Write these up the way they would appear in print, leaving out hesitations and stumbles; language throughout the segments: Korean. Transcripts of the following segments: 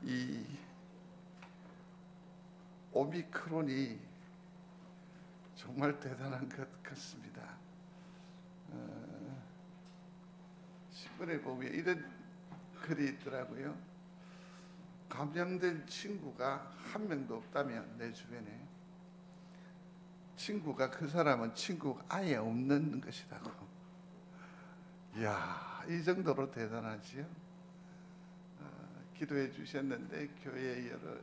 이 오미크론이 정말 대단한 것 같습니다. 신문에 보면 이런 글이 있더라고요. 감염된 친구가 한 명도 없다면 내 주변에 친구가 그 사람은 친구가 아예 없는 것이라고. 이야, 이 정도로 대단하지요. 기도해 주셨는데 교회에 여러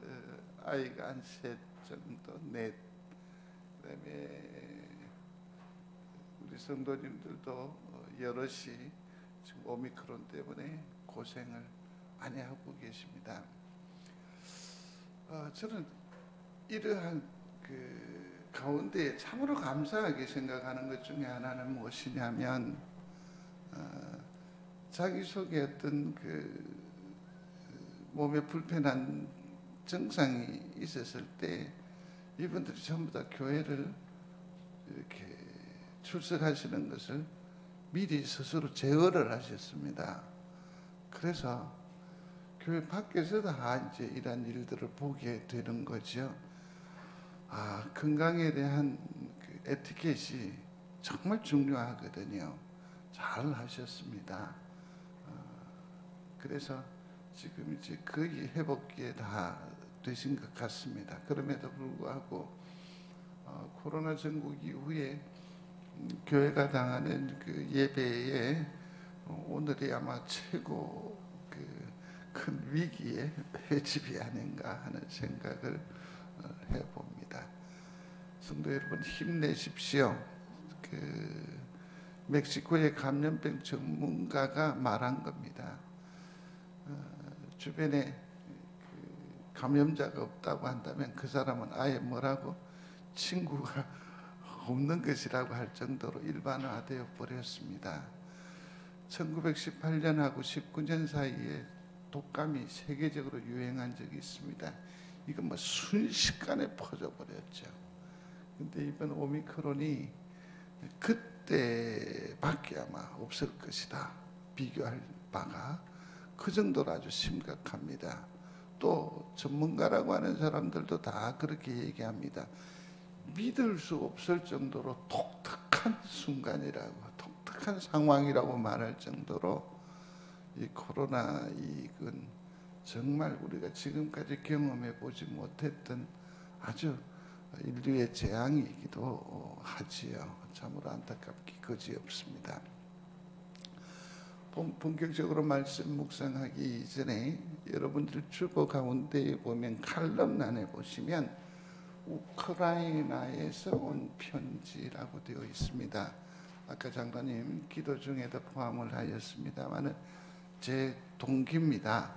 아이가 한 셋 정도, 넷, 그다음에 우리 성도님들도 여럿이 지금 오미크론 때문에 고생을 많이 하고 계십니다. 저는 이러한 그 가운데 참으로 감사하게 생각하는 것 중에 하나는 무엇이냐면 자기 속에 어떤 그 몸에 불편한 증상이 있었을 때 이분들이 전부 다 교회를 이렇게 출석하시는 것을 미리 스스로 제어를 하셨습니다. 그래서 교회 밖에서 다 이제 이런 일들을 보게 되는 거죠. 건강에 대한 그 에티켓이 정말 중요하거든요. 잘 하셨습니다. 그래서 지금 이제 거의 회복기에 다 되신 것 같습니다. 그럼에도 불구하고 코로나 전국 이후에 교회가 당하는 그 예배에 오늘이 아마 최고 그 큰 위기의 회집이 아닌가 하는 생각을 해봅니다. 성도 여러분, 힘내십시오. 그 멕시코의 감염병 전문가가 말한 겁니다. 주변에 그 감염자가 없다고 한다면 그 사람은 아예 뭐라고 친구가 없는 것이라고 할 정도로 일반화되어 버렸습니다. 1918년하고 19년 사이에 독감이 세계적으로 유행한 적이 있습니다. 이건 뭐 순식간에 퍼져버렸죠. 근데 이번 오미크론이 그때밖에 아마 없을 것이다. 비교할 바가 그 정도로 아주 심각합니다. 또 전문가라고 하는 사람들도 다 그렇게 얘기합니다. 믿을 수 없을 정도로 독특한 순간이라고, 독특한 상황이라고 말할 정도로 이 코로나 이건 정말 우리가 지금까지 경험해 보지 못했던 아주 인류의 재앙이기도 하지요. 참으로 안타깝기 그지없습니다. 본격적으로 말씀 묵상하기 이전에 여러분들 주보 가운데 보면 칼럼란에 보시면 우크라이나에서 온 편지라고 되어 있습니다. 아까 장로님 기도 중에도 포함을 하였습니다만 제 동기입니다.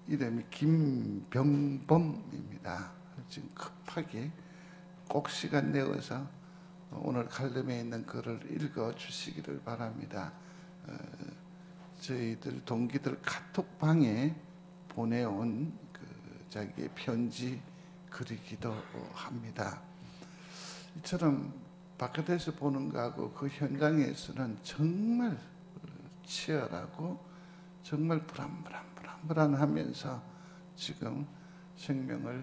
이름이 김병범입니다. 지금 급하게 꼭 시간 내어서 오늘 칼럼에 있는 글을 읽어 주시기를 바랍니다. 저희들 동기들 카톡방에 보내온 그 자기의 편지 글이기도 합니다. 이처럼 바깥에서 보는 거하고 그 현장에서는 정말 치열하고 정말 불안하면서 지금 생명을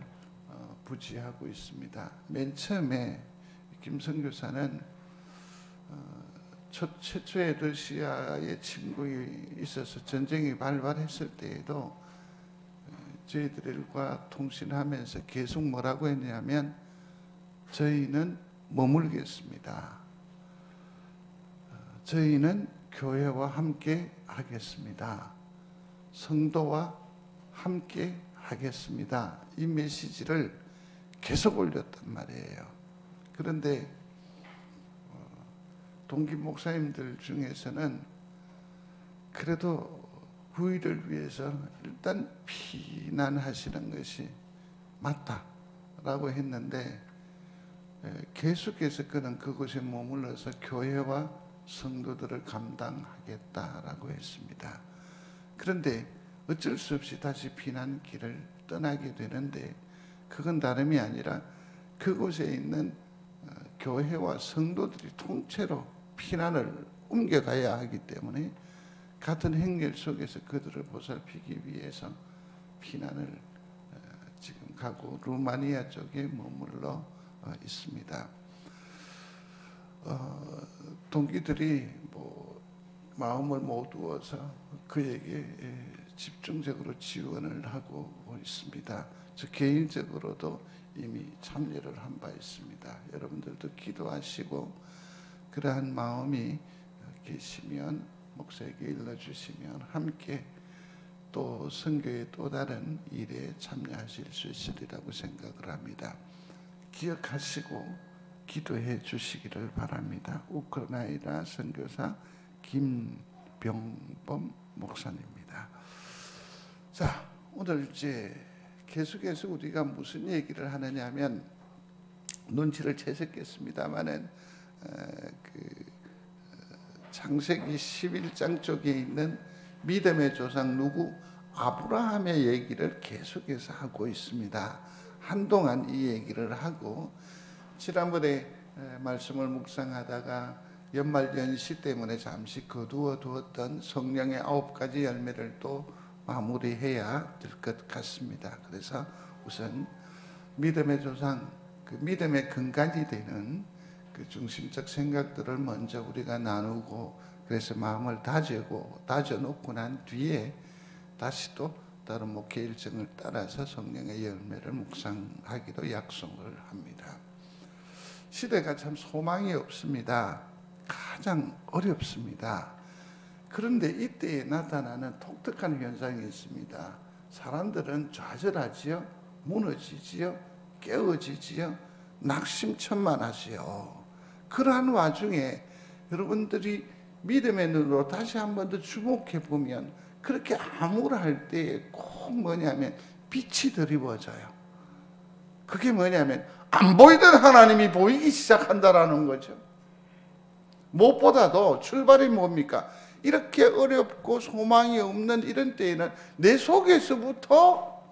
부지하고 있습니다. 맨 처음에 김 선교사는 최초의 러시아의 침공이 있어서 전쟁이 발발했을 때에도 저희들과 통신하면서 계속 뭐라고 했냐면 저희는 머물겠습니다. 저희는 교회와 함께 하겠습니다. 성도와 함께 하겠습니다. 이 메시지를 계속 올렸단 말이에요. 그런데 동기 목사님들 중에서는 그래도 후일을 위해서 일단 피난하시는 것이 맞다라고 했는데 계속해서 그는 그곳에 머물러서 교회와 성도들을 감당하겠다라고 했습니다. 그런데 어쩔 수 없이 다시 피난길을 떠나게 되는데 그건 다름이 아니라 그곳에 있는 교회와 성도들이 통째로 피난을 옮겨가야 하기 때문에 같은 행렬 속에서 그들을 보살피기 위해서 피난을 지금 가고 루마니아 쪽에 머물러 있습니다. 동기들이 마음을 모두어서 그에게 집중적으로 지원을 하고 있습니다. 저 개인적으로도 이미 참여를 한 바 있습니다. 여러분들도 기도하시고 그러한 마음이 계시면 목사에게 일러주시면 함께 또 선교의 또 다른 일에 참여하실 수 있으리라고 생각을 합니다. 기억하시고 기도해 주시기를 바랍니다. 우크라이나 선교사 김병범 목사님입니다. 자, 오늘 이제 계속해서 우리가 무슨 얘기를 하느냐 하면 눈치를 채셨겠습니다마는 창세기 11장 쪽에 있는 믿음의 조상 누구? 아브라함의 얘기를 계속해서 하고 있습니다. 한동안 이 얘기를 하고 지난번에 말씀을 묵상하다가 연말연시 때문에 잠시 거두어 두었던 성령의 9가지 열매를 또 마무리해야 될 것 같습니다. 그래서 우선 믿음의 조상, 그 믿음의 근간이 되는 그 중심적 생각들을 먼저 우리가 나누고 그래서 마음을 다져놓고 난 뒤에 다시 또 다른 목회 일정을 따라서 성령의 열매를 묵상하기로 약속을 합니다. 시대가 참 소망이 없습니다. 가장 어렵습니다. 그런데 이때에 나타나는 독특한 현상이 있습니다. 사람들은 좌절하지요, 무너지지요, 깨어지지요, 낙심천만하지요. 그러한 와중에 여러분들이 믿음의 눈으로 다시 한 번 더 주목해 보면 그렇게 암울할 때에 꼭 뭐냐면 빛이 드리워져요. 그게 뭐냐면 안 보이던 하나님이 보이기 시작한다라는 거죠. 무엇보다도 출발이 뭡니까? 이렇게 어렵고 소망이 없는 이런 때에는 내 속에서부터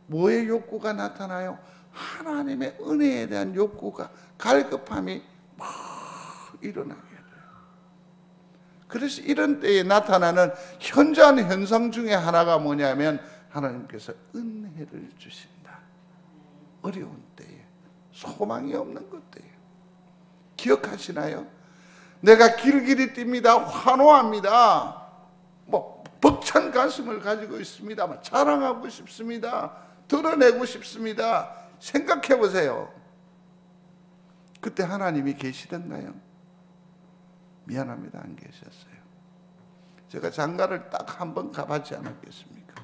뭐의 욕구가 나타나요? 하나님의 은혜에 대한 욕구가, 갈급함이 막 일어나게 돼요. 그래서 이런 때에 나타나는 현저한 현상 중에 하나가 뭐냐면 하나님께서 은혜를 주신다. 어려운 때에, 소망이 없는 것 때에. 기억하시나요? 내가 길길이 뜁니다. 환호합니다. 벅찬 가슴을 가지고 있습니다. 자랑하고 싶습니다. 드러내고 싶습니다. 생각해 보세요. 그때 하나님이 계시던가요? 미안합니다. 안 계셨어요. 제가 장가를 딱 한 번 가봤지 않았겠습니까?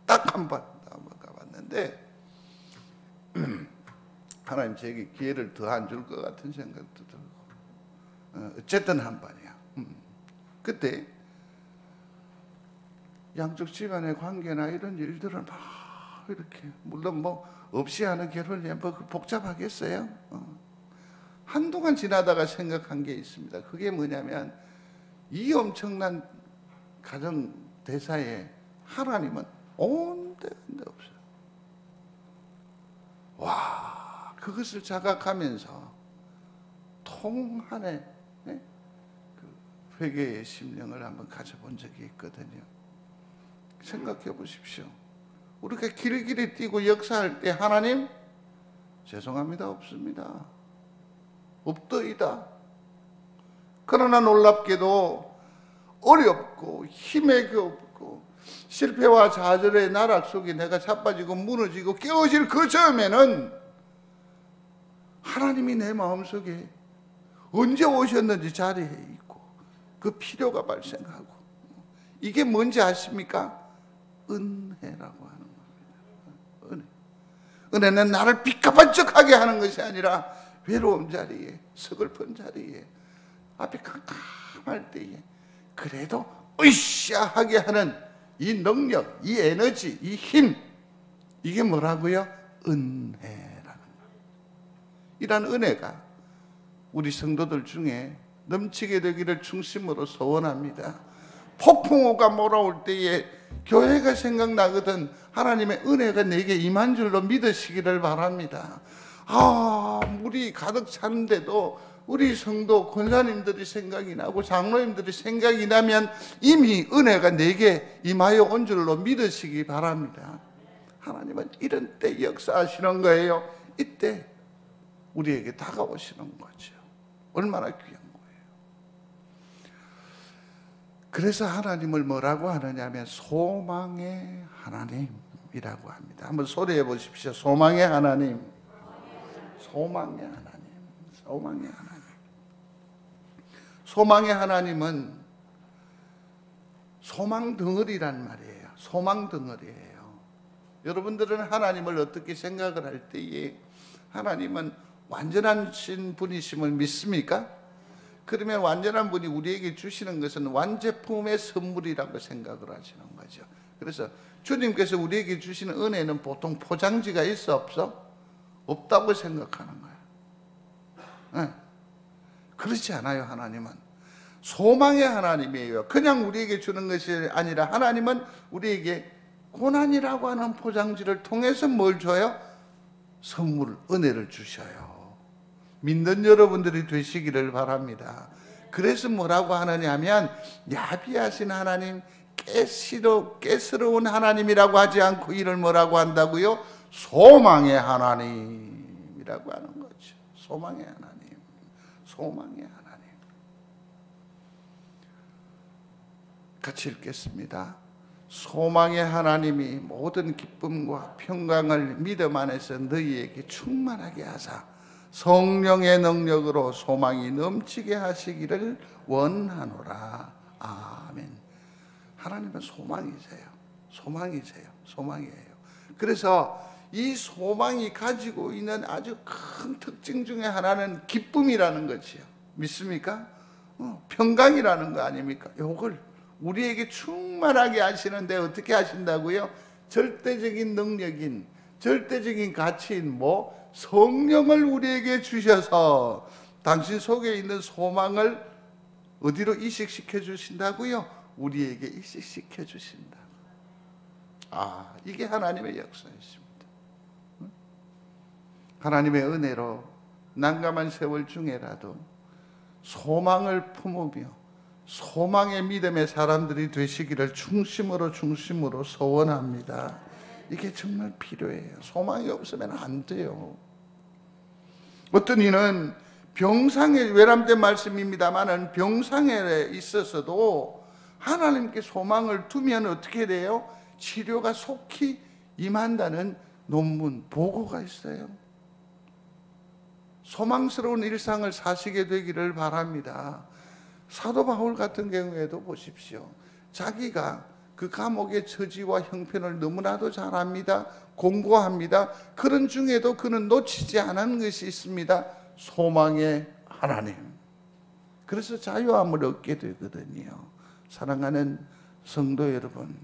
딱 한 번 가봤는데 하나님 제게 기회를 더 안 줄 것 같은 생각도 들고 어쨌든 한 번이야. 그때 양쪽 집안의 관계나 이런 일들은 막 이렇게 물론 없이 하는 결혼이 복잡하겠어요? 한동안 지나다가 생각한 게 있습니다. 그게 뭐냐면 이 엄청난 가정 대사에 하나님은 온데간데 없어요. 와, 그것을 자각하면서 통한의 그 회개의 심령을 한번 가져본 적이 있거든요. 생각해 보십시오. 우리가 길길이 뛰고 역사할 때 하나님 죄송합니다. 없습니다. 없더이다. 그러나 놀랍게도 어렵고 힘에 없고 실패와 좌절의 나락 속에 내가 자빠지고 무너지고 깨어질 그 점에는 하나님이 내 마음속에 언제 오셨는지 자리에 있고 그 필요가 발생하고 이게 뭔지 아십니까? 은혜라고 하는 겁니다. 은혜는 나를 삐까번쩍하게 하는 것이 아니라 외로운 자리에, 서글픈 자리에, 앞이 캄캄할 때에 그래도 으쌰하게 하는 이 능력, 이 에너지, 이 힘, 이게 뭐라고요? 은혜라는 겁니다. 이런 은혜가 우리 성도들 중에 넘치게 되기를 중심으로 소원합니다. 폭풍우가 몰아올 때에 교회가 생각나거든 하나님의 은혜가 내게 임한 줄로 믿으시기를 바랍니다. 물이 가득 차는데도 우리 성도 권사님들이 생각이 나고 장로님들이 생각이 나면 이미 은혜가 내게 임하여 온 줄로 믿으시기 바랍니다. 하나님은 이런 때 역사하시는 거예요. 이때 우리에게 다가오시는 거죠. 얼마나 귀한 거예요. 그래서 하나님을 뭐라고 하느냐 하면 소망의 하나님이라고 합니다. 한번 소리해 보십시오. 소망의 하나님. 소망의 하나님. 소망의 하나님. 소망의 하나님은 소망 덩어리란 말이에요. 소망 덩어리예요. 여러분들은 하나님을 어떻게 생각을 할 때에 하나님은 완전하신 분이심을 믿습니까? 그러면 완전한 분이 우리에게 주시는 것은 완제품의 선물이라고 생각을 하시는 거죠. 그래서 주님께서 우리에게 주시는 은혜는 보통 포장지가 있어 없어? 없다고 생각하는 거예요. 네. 그렇지 않아요. 하나님은 소망의 하나님이에요. 그냥 우리에게 주는 것이 아니라 하나님은 우리에게 고난이라고 하는 포장지를 통해서 뭘 줘요? 선물, 은혜를 주셔요. 믿는 여러분들이 되시기를 바랍니다. 그래서 뭐라고 하느냐 하면 야비하신 하나님, 깨스러운 하나님이라고 하지 않고 이를 뭐라고 한다고요? 소망의 하나님이라고 하는 거죠. 소망의 하나님. 소망의 하나님. 같이 읽겠습니다. 소망의 하나님이 모든 기쁨과 평강을 믿음 안에서 너희에게 충만하게 하사 성령의 능력으로 소망이 넘치게 하시기를 원하노라. 아멘. 하나님은 소망이세요. 소망이세요. 소망이에요. 그래서 이 소망이 가지고 있는 아주 큰 특징 중에 하나는 기쁨이라는 것이요. 믿습니까? 평강이라는 거 아닙니까? 이걸 우리에게 충만하게 하시는데 어떻게 하신다고요? 절대적인 능력인, 절대적인 가치인 성령을 우리에게 주셔서 당신 속에 있는 소망을 어디로 이식시켜 주신다고요? 우리에게 이식시켜 주신다. 이게 하나님의 역사이십니다. 하나님의 은혜로 난감한 세월 중에라도 소망을 품으며 소망의 믿음의 사람들이 되시기를 중심으로 소원합니다. 이게 정말 필요해요. 소망이 없으면 안 돼요. 어떤 이는 병상에, 외람된 말씀입니다만은 병상에 있어서도 하나님께 소망을 두면 어떻게 돼요? 치료가 속히 임한다는 논문, 보고가 있어요. 소망스러운 일상을 사시게 되기를 바랍니다. 사도 바울 같은 경우에도 보십시오. 자기가 그 감옥의 처지와 형편을 너무나도 잘 압니다. 공고합니다. 그런 중에도 그는 놓치지 않은 것이 있습니다. 소망의 하나님. 그래서 자유함을 얻게 되거든요. 사랑하는 성도 여러분,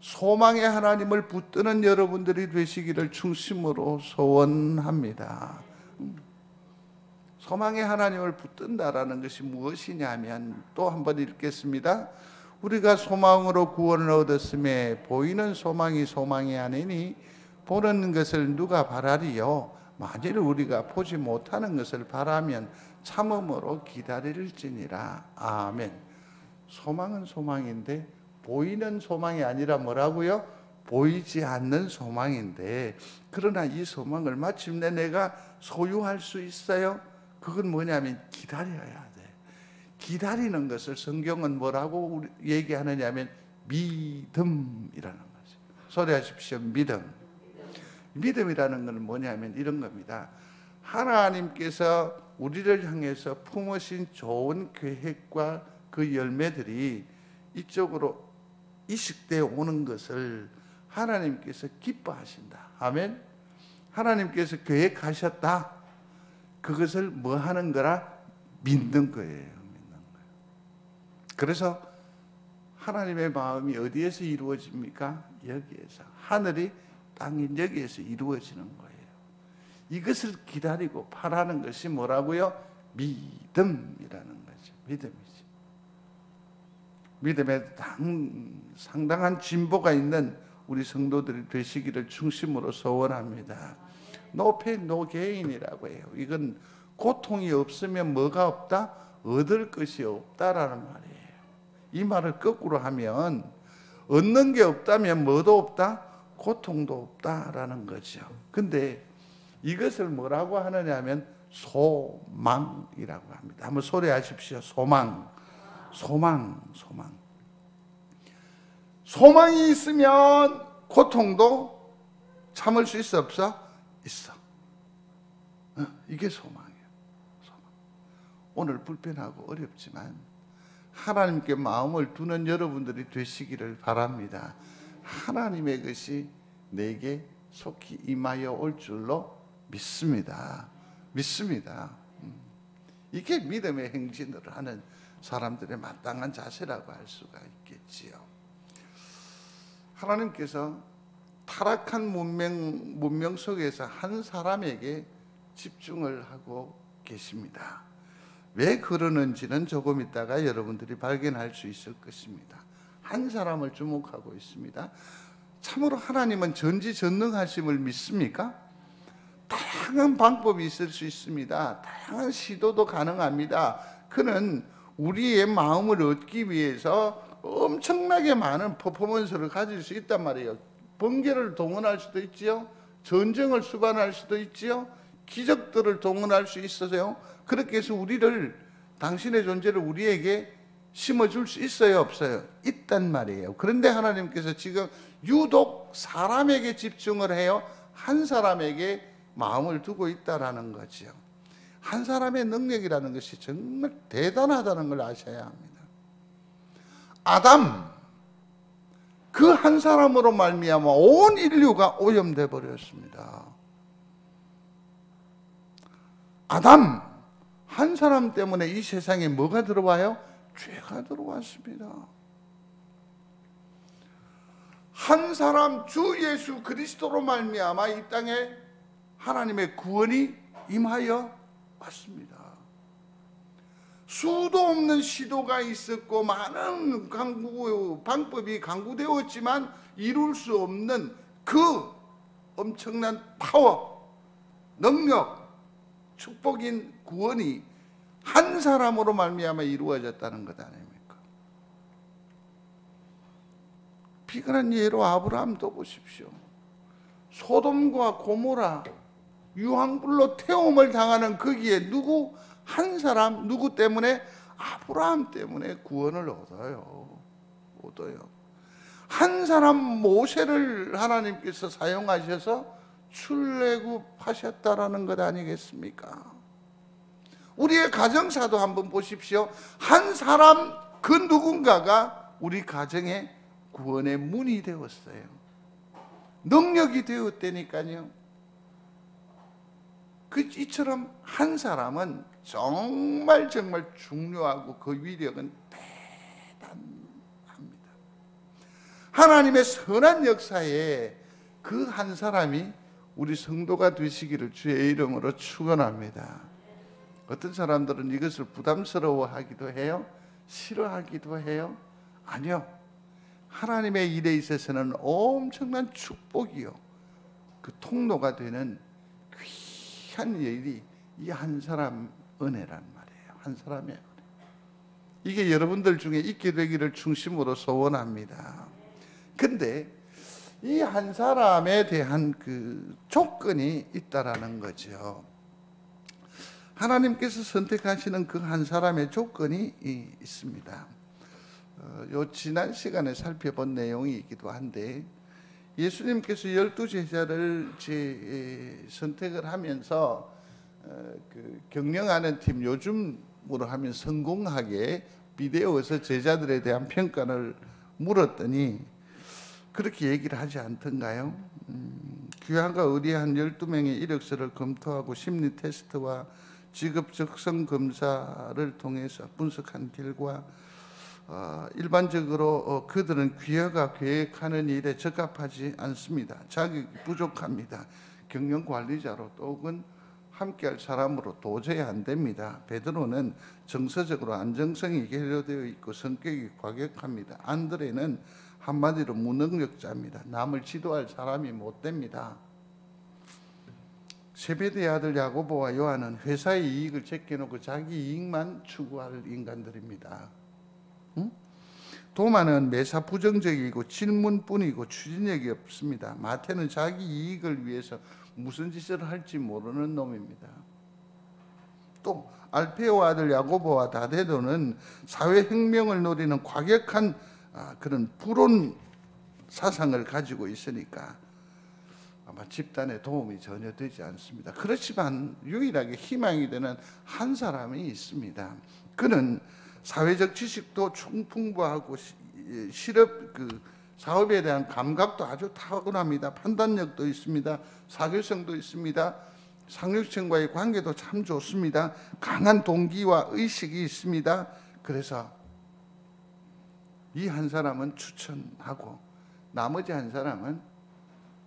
소망의 하나님을 붙드는 여러분들이 되시기를 중심으로 소원합니다. 소망의 하나님을 붙든다라는 것이 무엇이냐면, 또 한번 읽겠습니다. 우리가 소망으로 구원을 얻었음에 보이는 소망이 소망이 아니니 보는 것을 누가 바라리요? 만일 우리가 보지 못하는 것을 바라면 참음으로 기다릴지니라. 아멘. 소망은 소망인데 보이는 소망이 아니라 뭐라고요? 보이지 않는 소망인데, 그러나 이 소망을 마침내 내가 소유할 수 있어요? 그건 뭐냐면 기다려야 돼. 기다리는 것을 성경은 뭐라고 얘기하느냐면 믿음이라는 거죠. 소리하십시오. 믿음. 믿음이라는 건 뭐냐면 이런 겁니다. 하나님께서 우리를 향해서 품으신 좋은 계획과 그 열매들이 이쪽으로 이식되어 오는 것을 하나님께서 기뻐하신다. 아멘. 하나님께서 계획하셨다. 그것을 뭐 하는 거라? 믿는 거예요. 믿는 거예요. 그래서 하나님의 마음이 어디에서 이루어집니까? 여기에서. 하늘이 땅인 여기에서 이루어지는 거예요. 이것을 기다리고 바라는 것이 뭐라고요? 믿음이라는 거죠. 믿음이죠. 믿음에 상당한 진보가 있는 우리 성도들이 되시기를 중심으로 소원합니다. no pain, no gain이라고 해요. 이건 고통이 없으면 뭐가 없다? 얻을 것이 없다라는 말이에요. 이 말을 거꾸로 하면 얻는 게 없다면 뭐도 없다? 고통도 없다라는 거죠. 근데 이것을 뭐라고 하느냐 하면 소망이라고 합니다. 한번 소리하십시오. 소망. 소망. 소망. 소망이 있으면 고통도 참을 수 있어 없어? 있어. 이게 소망이에요. 소망. 오늘 불편하고 어렵지만 하나님께 마음을 두는 여러분들이 되시기를 바랍니다. 하나님의 것이 내게 속히 임하여 올 줄로 믿습니다. 믿습니다. 이게 믿음의 행진을 하는 사람들의 마땅한 자세라고 할 수가 있겠지요. 하나님께서 타락한 문명 속에서 한 사람에게 집중을 하고 계십니다. 왜 그러는지는 조금 있다가 여러분들이 발견할 수 있을 것입니다. 한 사람을 주목하고 있습니다. 참으로 하나님은 전지전능하심을 믿습니까? 다양한 방법이 있을 수 있습니다. 다양한 시도도 가능합니다. 그는 우리의 마음을 얻기 위해서 엄청나게 많은 퍼포먼스를 가질 수 있단 말이에요. 번개를 동원할 수도 있지요. 전쟁을 수반할 수도 있지요. 기적들을 동원할 수 있어서요. 그렇게 해서 당신의 존재를 우리에게 심어줄 수 있어요, 없어요? 있단 말이에요. 그런데 하나님께서 지금 유독 사람에게 집중을 해요. 한 사람에게 마음을 두고 있다라는 거죠. 한 사람의 능력이라는 것이 정말 대단하다는 걸 아셔야 합니다. 아담, 그 한 사람으로 말미암아 온 인류가 오염돼 버렸습니다. 아담, 한 사람 때문에 이 세상에 뭐가 들어와요? 죄가 들어왔습니다. 한 사람 주 예수 그리스도로 말미암아 이 땅에 하나님의 구원이 임하여 왔습니다. 수도 없는 시도가 있었고 많은 방법이 강구되었지만 이룰 수 없는 그 엄청난 파워, 능력, 축복인 구원이 한 사람으로 말미암아 이루어졌다는 것 아닙니까? 비근한 예로 아브라함도 보십시오. 소돔과 고모라 유황불로 태움을 당하는 거기에 한 사람 누구 때문에? 아브라함 때문에 구원을 얻어요. 한 사람 모세를 하나님께서 사용하셔서 출애굽하셨다라는 것 아니겠습니까? 우리의 가정사도 한번 보십시오. 한 사람 그 누군가가 우리 가정의 구원의 문이 되었어요. 능력이 되었다니까요. 이처럼 한 사람은 정말 중요하고 그 위력은 대단합니다. 하나님의 선한 역사에 그 한 사람이 우리 성도가 되시기를 주의 이름으로 축원합니다. 어떤 사람들은 이것을 부담스러워하기도 해요. 싫어하기도 해요. 아니요. 하나님의 일에 있어서는 엄청난 축복이요. 그 통로가 되는 귀한 일이 이 한 사람 은혜란 말이에요. 한 사람의 은혜. 이게 여러분들 중에 있게 되기를 중심으로 소원합니다. 근데 이 한 사람에 대한 그 조건이 있다라는 거죠. 하나님께서 선택하시는 그 한 사람의 조건이 있습니다. 지난 시간에 살펴본 내용이기도 한데 예수님께서 12제자를 선택을 하면서 그 경영하는 팀, 요즘으로 하면 성공하게 비대오에서 제자들에 대한 평가를 물었더니 그렇게 얘기를 하지 않던가요? 귀한과 의리한 12명의 이력서를 검토하고 심리 테스트와 직업 적성 검사를 통해서 분석한 결과 일반적으로 그들은 귀하가 계획하는 일에 적합하지 않습니다. 자격이 부족합니다. 경영 관리자로 혹은 함께할 사람으로 도저히 안 됩니다. 베드로는 정서적으로 안정성이 결여되어 있고 성격이 과격합니다. 안드레는 한마디로 무능력자입니다. 남을 지도할 사람이 못 됩니다. 세베대의 아들 야고보와 요한은 회사의 이익을 제껴놓고 자기 이익만 추구할 인간들입니다. 응? 도마는 매사 부정적이고 질문뿐이고 추진력이 없습니다. 마태는 자기 이익을 위해서 무슨 짓을 할지 모르는 놈입니다. 또 알페오 아들 야고보와 다데도는 사회혁명을 노리는 과격한 그런 불온 사상을 가지고 있으니까 아마 집단에 도움이 전혀 되지 않습니다. 그렇지만 유일하게 희망이 되는 한 사람이 있습니다. 그는 사회적 지식도 풍부하고 실업 사업에 대한 감각도 아주 탁월합니다. 판단력도 있습니다. 사교성도 있습니다. 상류층과의 관계도 참 좋습니다. 강한 동기와 의식이 있습니다. 그래서 이 한 사람은 추천하고 나머지 한 사람은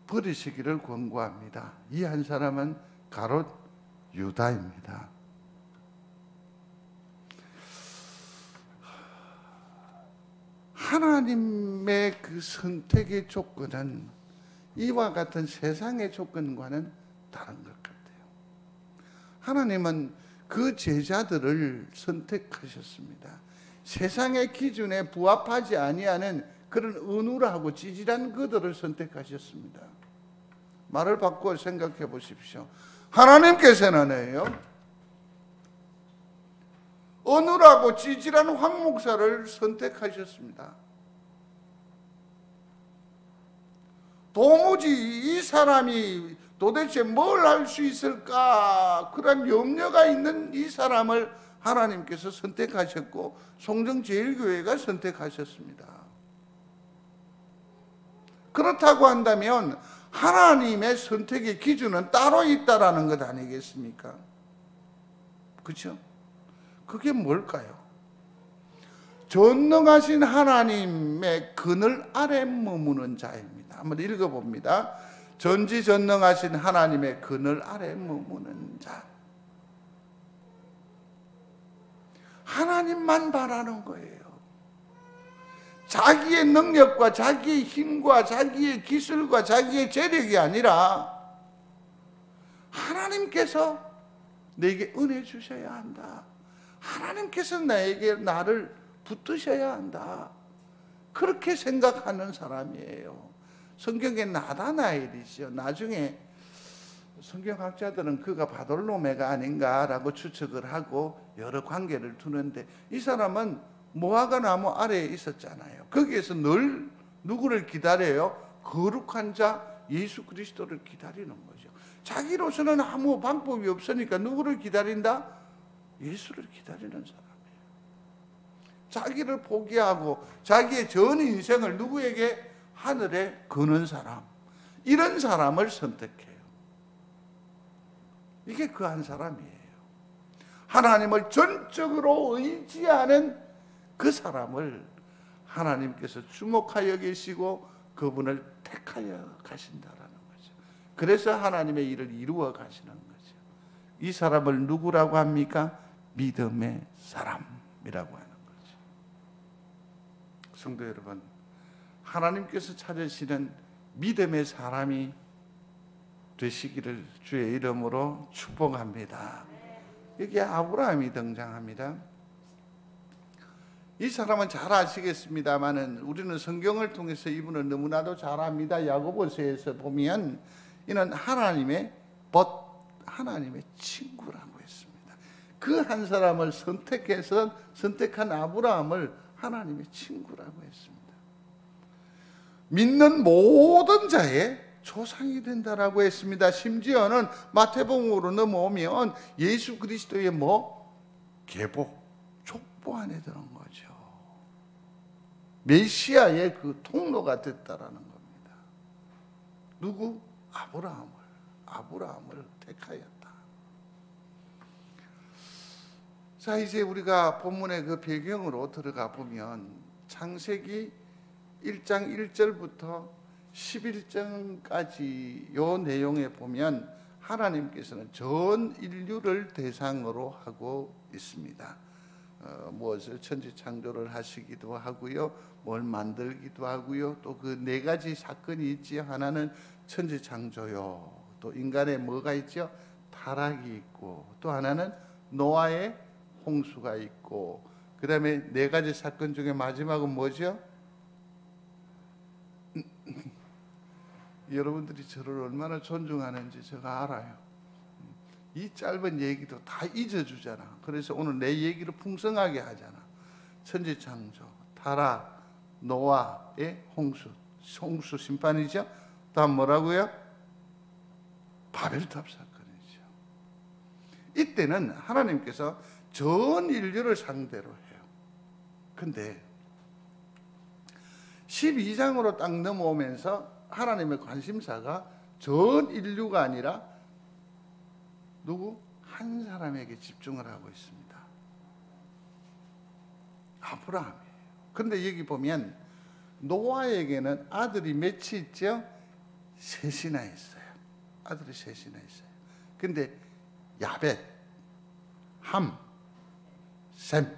버리시기를 권고합니다. 이 한 사람은 가롯 유다입니다. 하나님의 그 선택의 조건은 이와 같은 세상의 조건과는 다른 것 같아요. 하나님은 그 제자들을 선택하셨습니다. 세상의 기준에 부합하지 아니하는 그런 은울하고 찌질한 그들을 선택하셨습니다. 말을 바꾸어 생각해 보십시오. 하나님께서는 어눌하고 찌질한 황 목사를 선택하셨습니다. 도무지 이 사람이 도대체 뭘 할 수 있을까 그런 염려가 있는 이 사람을 하나님께서 선택하셨고 송정제일교회가 선택하셨습니다. 그렇다고 한다면 하나님의 선택의 기준은 따로 있다라는 것 아니겠습니까? 그렇죠? 그게 뭘까요? 전능하신 하나님의 그늘 아래 머무는 자입니다. 한번 읽어봅니다. 전지전능하신 하나님의 그늘 아래 머무는 자. 하나님만 바라는 거예요. 자기의 능력과 자기의 힘과 자기의 기술과 자기의 재력이 아니라 하나님께서 내게 은혜 주셔야 한다. 하나님께서 나를 붙드셔야 한다. 그렇게 생각하는 사람이에요. 성경에 나다나엘이죠. 나중에 성경학자들은 그가 바돌로메가 아닌가라고 추측을 하고 여러 관계를 두는데 이 사람은 무화과 나무 아래에 있었잖아요. 거기에서 늘 누구를 기다려요? 거룩한 자 예수 그리스도를 기다리는 거죠. 자기로서는 아무 방법이 없으니까 누구를 기다린다? 예수를 기다리는 사람이에요. 자기를 포기하고 자기의 전 인생을 누구에게? 하늘에 거는 사람. 이런 사람을 선택해요. 이게 그 한 사람이에요. 하나님을 전적으로 의지하는 그 사람을 하나님께서 주목하여 계시고 그분을 택하여 가신다라는 거죠. 그래서 하나님의 일을 이루어 가시는 거죠. 이 사람을 누구라고 합니까? 믿음의 사람이라고 하는 거죠. 성도 여러분, 하나님께서 찾으시는 믿음의 사람이 되시기를 주의 이름으로 축복합니다. 여기 아브라함이 등장합니다. 이 사람은 잘 아시겠습니다만은 우리는 성경을 통해서 이분을 너무나도 잘 압니다. 야고보서에서 보면 이는 하나님의 친구라고 했습니다. 그 한 사람을 선택한 아브라함을 하나님의 친구라고 했습니다. 믿는 모든 자의 조상이 된다라고 했습니다. 심지어는 마태복음으로 넘어오면 예수 그리스도의 계복, 족보 안에 드는 거죠. 메시아의 그 통로가 됐다라는 겁니다. 누구? 아브라함을 택하였다. 자, 이제 우리가 본문의 그 배경으로 들어가 보면 창세기 1장 1절부터 11장까지 요 내용에 보면 하나님께서는 전 인류를 대상으로 하고 있습니다. 무엇을 천지창조를 하시기도 하고요, 뭘 만들기도 하고요, 또 그 네 가지 사건이 있지. 하나는 천지창조요, 또 인간의 뭐가 있죠? 타락이 있고, 또 하나는 노아의 홍수가 있고, 그 다음에 네 가지 사건 중에 마지막은 뭐죠? 여러분들이 저를 얼마나 존중하는지 제가 알아요. 이 짧은 얘기도 다 잊어주잖아. 그래서 오늘 내 얘기를 풍성하게 하잖아. 천지창조, 타락, 노아의 홍수 심판이죠. 다음 뭐라고요? 바벨탑 사건이죠. 이때는 하나님께서 전 인류를 상대로 해요. 근데 12장으로 딱 넘어오면서 하나님의 관심사가 전 인류가 아니라 누구? 한 사람에게 집중을 하고 있습니다. 아브라함이에요. 그런데 여기 보면 노아에게는 아들이 몇이 있죠? 셋이나 있어요. 아들이 셋이나 있어요. 근데 야벳, 함, 셈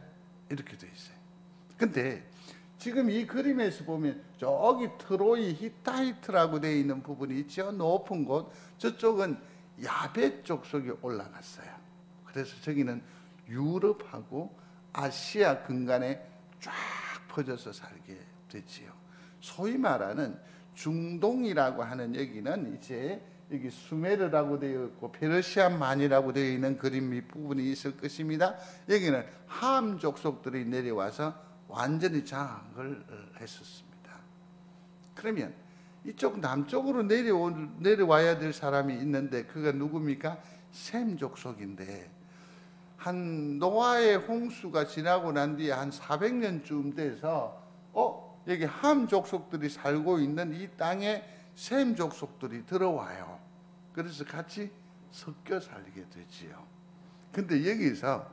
이렇게 돼 있어요. 근데 지금 이 그림에서 보면 저기 트로이 히타이트라고 되어 있는 부분이 있죠. 높은 곳. 저쪽은 야벳 족속이 올라갔어요. 그래서 저기는 유럽하고 아시아 근간에 쫙 퍼져서 살게 됐지요. 소위 말하는 중동이라고 하는 여기는 이제 여기 수메르라고 되어 있고 페르시아만이라고 되어 있는 그림 밑부분이 있을 것입니다. 여기는 함 족속들이 내려와서 완전히 장악을 했었습니다. 그러면 이쪽 남쪽으로 내려와야 될 사람이 있는데 그가 누굽니까? 셈 족속인데 한 노아의 홍수가 지나고 난 뒤에 한 400년쯤 돼서 여기 함 족속들이 살고 있는 이 땅에 셈 족속들이 들어와요. 그래서 같이 섞여 살게 되지요. 근데 여기서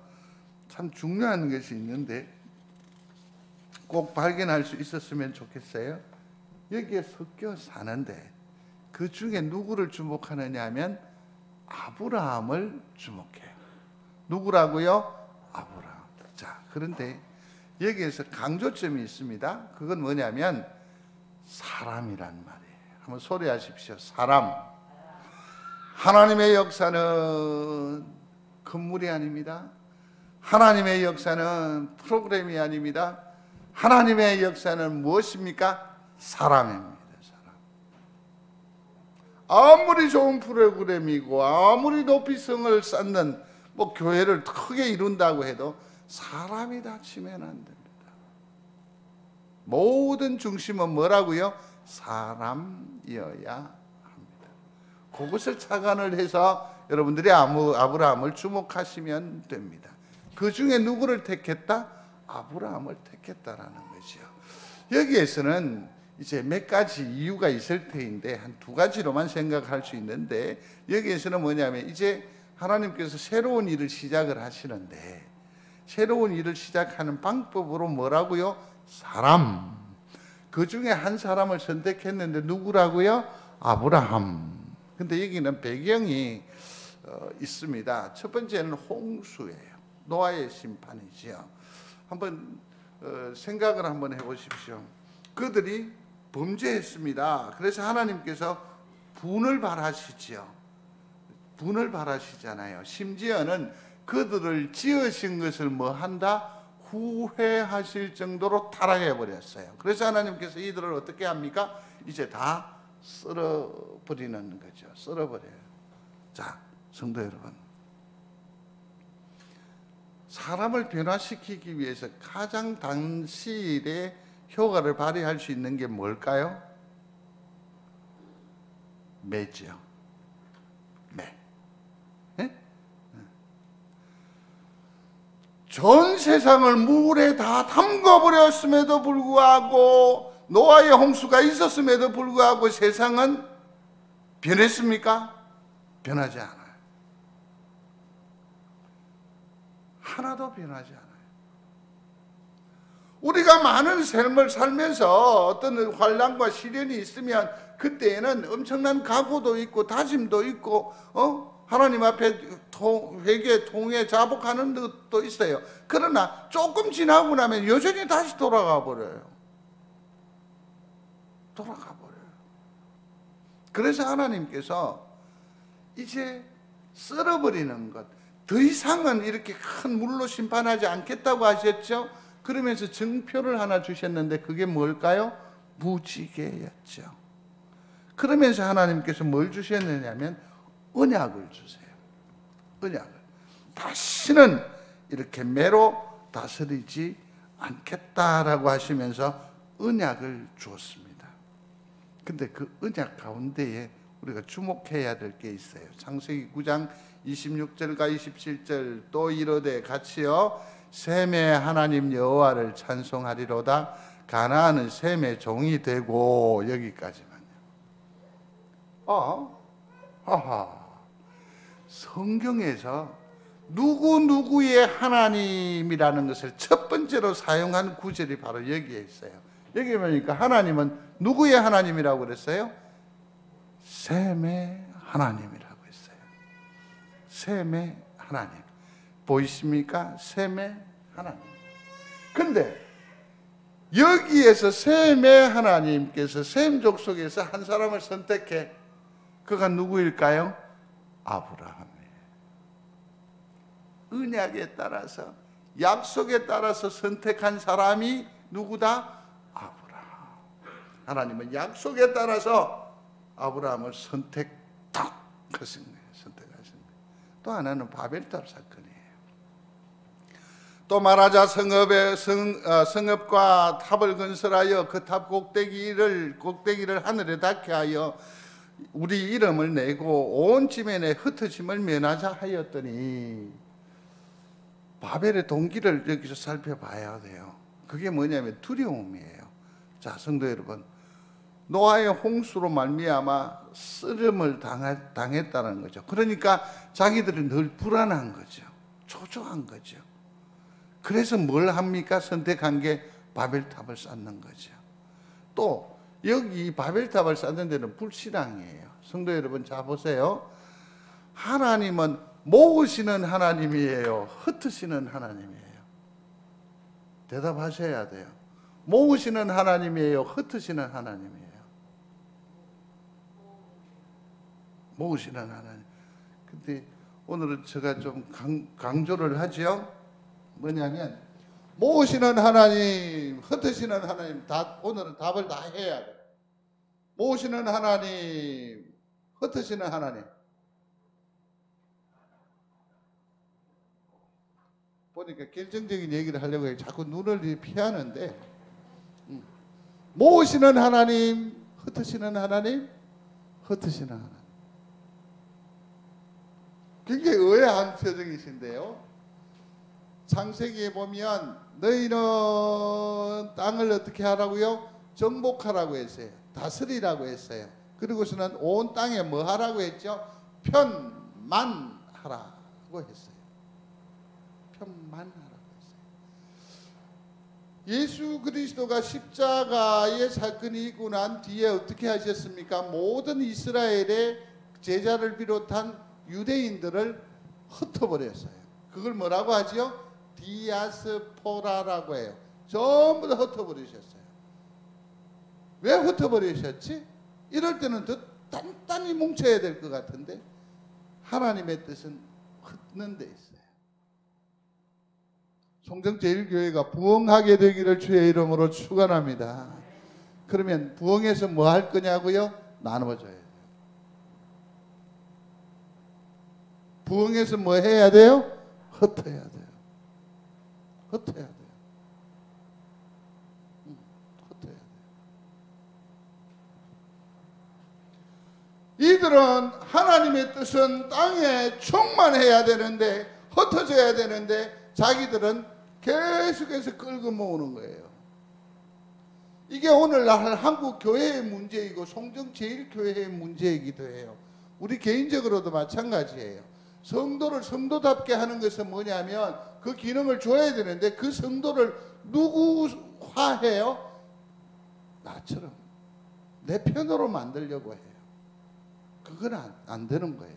참 중요한 것이 있는데 꼭 발견할 수 있었으면 좋겠어요. 여기에 섞여 사는데 그 중에 누구를 주목하느냐 하면 아브라함을 주목해요. 누구라고요? 아브라함. 자, 그런데 여기에서 강조점이 있습니다. 그건 뭐냐면 사람이란 말이에요. 한번 소리하십시오. 사람. 하나님의 역사는 건물이 아닙니다. 하나님의 역사는 프로그램이 아닙니다. 하나님의 역사는 무엇입니까? 사람입니다. 사람. 아무리 좋은 프로그램이고 아무리 높이 성을 쌓는 교회를 크게 이룬다고 해도 사람이 다치면 안 됩니다. 모든 중심은 뭐라고요? 사람이어야 합니다. 그것을 착안을 해서 여러분들이 아브라함을 주목하시면 됩니다. 그 중에 누구를 택했다? 아브라함을 택했다라는 거죠. 여기에서는 이제 몇 가지 이유가 있을 테인데 한 두 가지로만 생각할 수 있는데 여기에서는 뭐냐면 이제 하나님께서 새로운 일을 시작을 하시는데 새로운 일을 시작하는 방법으로 뭐라고요? 사람. 그 중에 한 사람을 선택했는데 누구라고요? 아브라함. 근데 여기는 배경이 있습니다. 첫 번째는 홍수예요. 노아의 심판이지요. 한번 생각을 한번 해보십시오. 그들이 범죄했습니다. 그래서 하나님께서 분을 발하시지요. 분을 발하시잖아요. 심지어는 그들을 지으신 것을 뭐 한다? 후회하실 정도로 타락해 버렸어요. 그래서 하나님께서 이들을 어떻게 합니까? 이제 다 썰어버리는 거죠. 썰어버려요. 자, 성도 여러분, 사람을 변화시키기 위해서 가장 단시일에 효과를 발휘할 수 있는 게 뭘까요? 매죠. 매. 네? 전 세상을 물에 다 담궈버렸음에도 불구하고 노아의 홍수가 있었음에도 불구하고 세상은 변했습니까? 변하지 않아요. 하나도 변하지 않아요. 우리가 많은 삶을 살면서 어떤 환난과 시련이 있으면 그때에는 엄청난 각오도 있고 다짐도 있고 하나님 앞에 회개, 통회, 자복하는 것도 있어요. 그러나 조금 지나고 나면 여전히 다시 돌아가 버려요. 돌아가 버려요. 그래서 하나님께서 이제 썰어버리는 것. 더 이상은 이렇게 큰 물로 심판하지 않겠다고 하셨죠. 그러면서 증표를 하나 주셨는데 그게 뭘까요? 무지개였죠. 그러면서 하나님께서 뭘 주셨느냐면 언약을 주세요. 언약을. 다시는 이렇게 매로 다스리지 않겠다라고 하시면서 언약을 주었습니다. 근데 그 언약 가운데에 우리가 주목해야 될 게 있어요. 창세기 9장 26절과 27절 또 이르되 같이요 셈의 하나님 여호와를 찬송하리로다 가나안은 셈의 종이 되고 여기까지만요. 성경에서 누구누구의 하나님이라는 것을 첫 번째로 사용한 구절이 바로 여기에 있어요. 여기 보니까 하나님은 누구의 하나님이라고 그랬어요? 셈의 하나님이라고 했어요. 셈의 하나님. 보이십니까? 셈의 하나님. 근데 여기에서 셈의 하나님께서 셈 족속에서 한 사람을 선택해. 그가 누구일까요? 아브라함이에요. 언약에 따라서 약속에 따라서 선택한 사람이 누구다? 아브라함. 하나님은 약속에 따라서 아브라함을 선택하신 거예요. 선택하신 거예요. 또 하나는 바벨탑 사건이에요. 또 말하자 성읍과 탑을 건설하여 그 탑 꼭대기를 하늘에 닿게 하여 우리 이름을 내고 온 지면에 흩어짐을 면하자 하였더니 바벨의 동기를 여기서 살펴봐야 돼요. 그게 뭐냐면 두려움이에요. 자, 성도 여러분, 노아의 홍수로 말미암아 쓰름을 당했다는 거죠. 그러니까 자기들은 늘 불안한 거죠. 초조한 거죠. 그래서 뭘 합니까? 선택한 게 바벨탑을 쌓는 거죠. 또 여기 바벨탑을 쌓는 데는 불신앙이에요. 성도 여러분, 자 보세요. 하나님은 모으시는 하나님이에요? 흩으시는 하나님이에요? 대답하셔야 돼요. 모으시는 하나님이에요? 흩으시는 하나님이에요? 모으시는 하나님. 근데 오늘은 제가 좀 강조를 하죠. 뭐냐면 모으시는 하나님, 흩으시는 하나님, 오늘은 답을 다 해야 돼요. 모으시는 하나님, 흩으시는 하나님. 보니까 결정적인 얘기를 하려고 해요. 자꾸 눈을 피하는데 모으시는 하나님, 흩으시는 하나님, 흩으시는 하나님. 굉장히 의아한 표정이신데요. 창세기에 보면 너희는 땅을 어떻게 하라고요? 정복하라고 했어요. 다스리라고 했어요. 그리고서는 온 땅에 뭐 하라고 했죠? 편만하라고 했어요. 편만하라고 했어요. 예수 그리스도가 십자가의 사건이 있고 난 뒤에 어떻게 하셨습니까? 모든 이스라엘의 제자를 비롯한 유대인들을 흩어버렸어요. 그걸 뭐라고 하죠? 디아스포라라고 해요. 전부 다 흩어버리셨어요. 왜 흩어버리셨지? 이럴 때는 더 단단히 뭉쳐야 될 것 같은데 하나님의 뜻은 흩는 데 있어요. 송정제일교회가 부흥하게 되기를 주의 이름으로 축원합니다. 그러면 부흥해서 뭐 할 거냐고요? 나눠줘야 돼요. 부흥해서 뭐 해야 돼요? 흩어야 돼요. 흩어야 돼요. 흩어야 돼요. 이들은 하나님의 뜻은 땅에 충만해야 되는데 흩어져야 되는데 자기들은 계속해서 끌고 모으는 거예요. 이게 오늘날 한국 교회의 문제이고 송정제일교회의 문제이기도 해요. 우리 개인적으로도 마찬가지예요. 성도를 성도답게 하는 것은 뭐냐면 그 기능을 줘야 되는데 그 성도를 누구화해요? 나처럼 내 편으로 만들려고 해요. 그건 안 되는 거예요.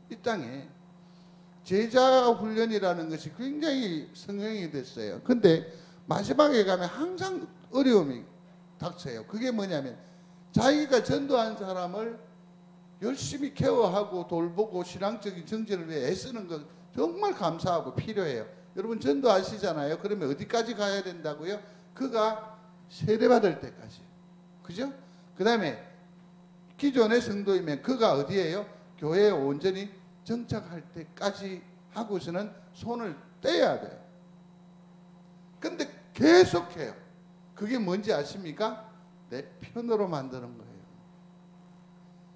이 땅에 제자 훈련이라는 것이 굉장히 성행이 됐어요. 근데 마지막에 가면 항상 어려움이 닥쳐요. 그게 뭐냐면 자기가 전도한 사람을 열심히 케어하고 돌보고 신앙적인 정진을 위해 애쓰는 것 정말 감사하고 필요해요. 여러분 전도하시잖아요. 그러면 어디까지 가야 된다고요? 그가 세례받을 때까지. 그죠? 그 다음에 기존의 성도이면 그가 어디에요? 교회에 온전히 정착할 때까지 하고서는 손을 떼야 돼요. 근데 계속해요. 그게 뭔지 아십니까? 내 편으로 만드는 거예요.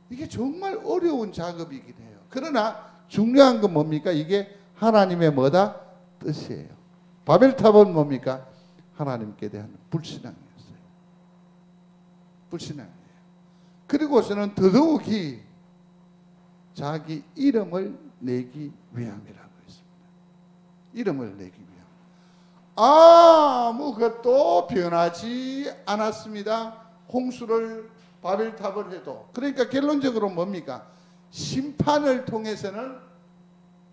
이게 정말 어려운 작업이긴 해요. 그러나 중요한 건 뭡니까? 이게 하나님의 뭐다? 뜻이에요. 바벨탑은 뭡니까? 하나님께 대한 불신앙이었어요. 불신앙이에요. 그리고서는 더더욱이 자기 이름을 내기 위함이라고 했습니다. 이름을 내기 위함. 아무것도 변하지 않았습니다. 홍수를 바벨탑을 해도. 그러니까 결론적으로 뭡니까? 심판을 통해서는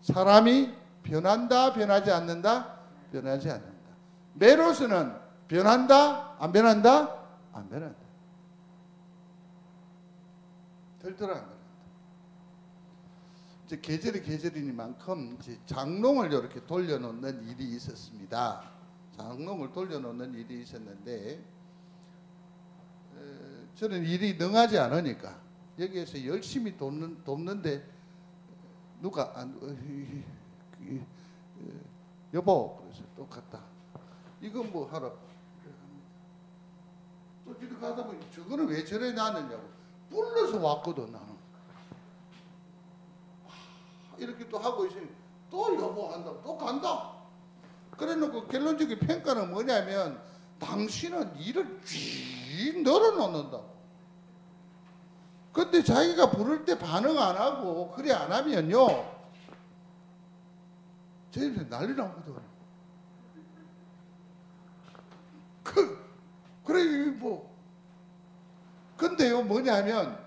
사람이 변한다, 변하지 않는다? 변하지 않는다. 메로스는 변한다, 안 변한다? 안 변한다. 절대로 안 변한다. 이제 계절이니만큼 이제 장롱을 이렇게 돌려놓는 일이 있었습니다. 장롱을 돌려놓는 일이 있었는데, 저는 일이 능하지 않으니까 여기에서 열심히 돕는데 누가 여보, 그래서 또 갔다. 이거 뭐 하러? 또 뒤로 가다 보니 저거는 왜 저래 놨느냐고. 불러서 왔거든 나는. 이렇게 또 하고 있으니 또 여보 한다고 또 간다. 그래놓고 결론적인 평가는 뭐냐면 당신은 일을 쥐 늘어놓는다고. 근데 자기가 부를 때 반응 안 하고 그래 안 하면요 제 입에 난리 나거든. 그래 뭐 근데요 뭐냐면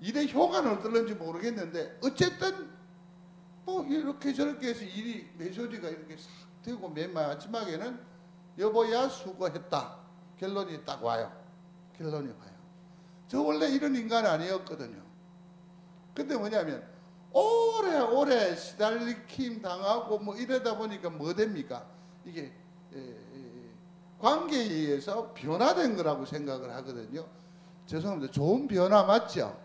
일의 효과는 어떨는지 모르겠는데 어쨌든 뭐 이렇게 저렇게 해서 일이 메소리가 이렇게 싹 되고 맨 마지막에는 여보야 수고했다. 결론이 딱 와요. 결론이 와요. 저 원래 이런 인간 아니었거든요. 근데 뭐냐면 오래 시달리킴 당하고 뭐 이러다 보니까 뭐 됩니까? 이게 관계에 의해서 변화된 거라고 생각을 하거든요. 죄송합니다. 좋은 변화 맞죠?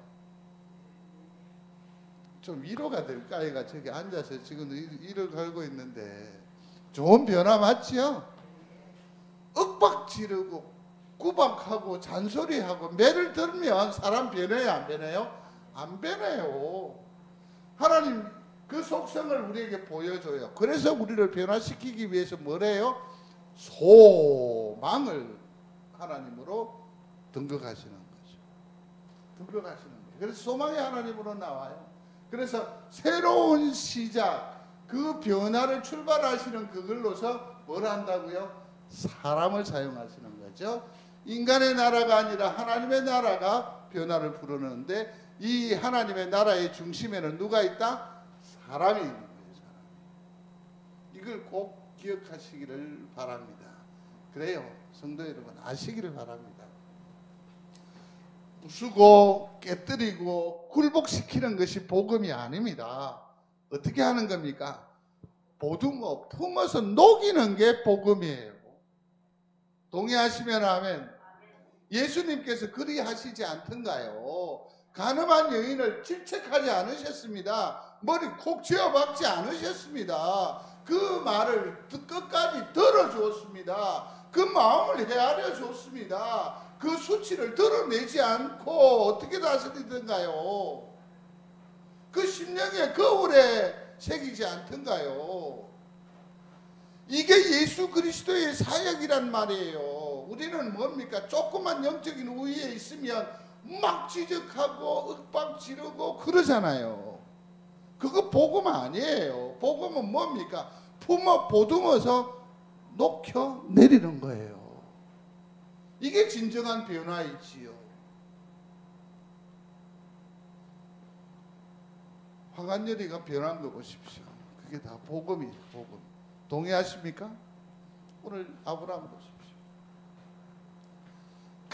좀 위로가 될까? 얘가 저기 앉아서 지금 이를 걸고 있는데 좋은 변화 맞죠? 윽박 지르고 구박하고 잔소리하고 매를 들면 사람 변해요? 안 변해요? 안 변해요. 하나님 그 속성을 우리에게 보여줘요. 그래서 우리를 변화시키기 위해서 뭐래요? 소망을 하나님으로 등극하시는 거죠. 등극하시는 거예요. 그래서 소망이 하나님으로 나와요. 그래서 새로운 시작, 그 변화를 출발하시는 그걸로서 뭘 한다고요? 사람을 사용하시는 거죠. 인간의 나라가 아니라 하나님의 나라가 변화를 부르는데 이 하나님의 나라의 중심에는 누가 있다? 사람이 있는 거예요. 사람. 이걸 꼭 기억하시기를 바랍니다. 그래요. 성도 여러분 아시기를 바랍니다. 부수고 깨뜨리고 굴복시키는 것이 복음이 아닙니다. 어떻게 하는 겁니까? 보듬어 품어서 녹이는 게 복음이에요. 동의하시면 아멘. 예수님께서 그리 하시지 않던가요? 가늠한 여인을 질책하지 않으셨습니다. 머리 콕 쥐어박지 않으셨습니다. 그 말을 끝까지 들어주었습니다. 그 마음을 헤아려 줬습니다. 그 수치를 드러내지 않고 어떻게 다스리던가요? 그 심령의 거울에 새기지 않던가요? 이게 예수 그리스도의 사역이란 말이에요. 우리는 뭡니까? 조그만 영적인 우위에 있으면 막 지적하고 윽박 지르고 그러잖아요. 그거 복음 아니에요. 복음은 뭡니까? 품어 보듬어서 녹여 내리는 거예요. 이게 진정한 변화이지요. 화관열이가 변한 거 보십시오. 그게 다 복음이에요. 복음. 동의하십니까? 오늘 아브라함 보십시오.